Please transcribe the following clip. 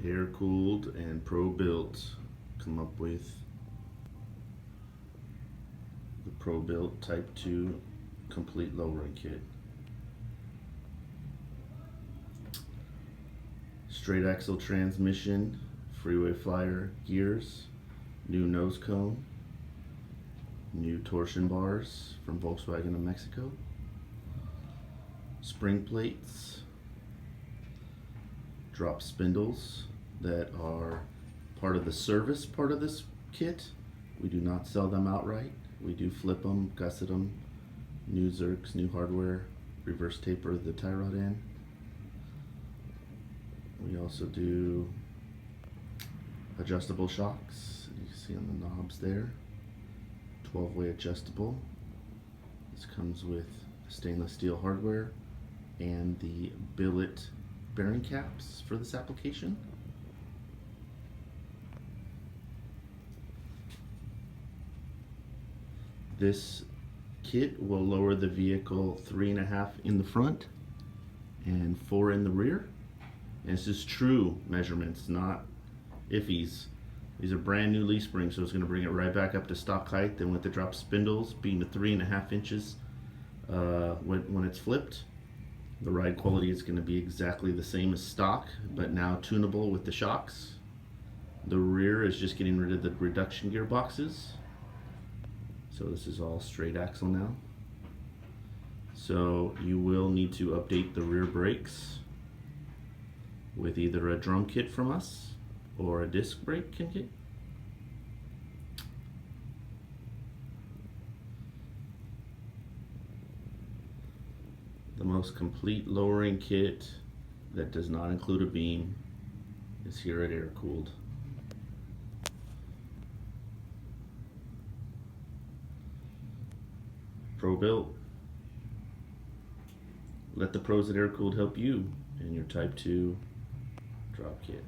Airkewld and PRObuilt come up with the PRObuilt Type 2 complete lowering kit. Straight axle transmission, freeway flyer gears, new nose cone, new torsion bars from Volkswagen of Mexico, spring plates, drop spindles that are part of the service part of this kit. We do not sell them outright. We do flip them, gusset them, new zerks, new hardware, reverse taper the tie rod in. We also do adjustable shocks. You can see on the knobs there, 12-way adjustable. This comes with stainless steel hardware and the billet bearing caps for this application. This kit will lower the vehicle 3.5 in the front and 4 in the rear. And this is true measurements, not iffies. These are brand new leaf springs, so it's going to bring it right back up to stock height. And with the drop spindles being to 3.5 inches when it's flipped, the ride quality is going to be exactly the same as stock, but now tunable with the shocks. The rear is just getting rid of the reduction gearboxes. So this is all straight axle now. So you will need to update the rear brakes with either a drum kit from us or a disc brake kit. The most complete lowering kit that does not include a beam is here at Airkewld. PRObuilt. Let the pros at Airkewld help you in your Type 2 drop kit.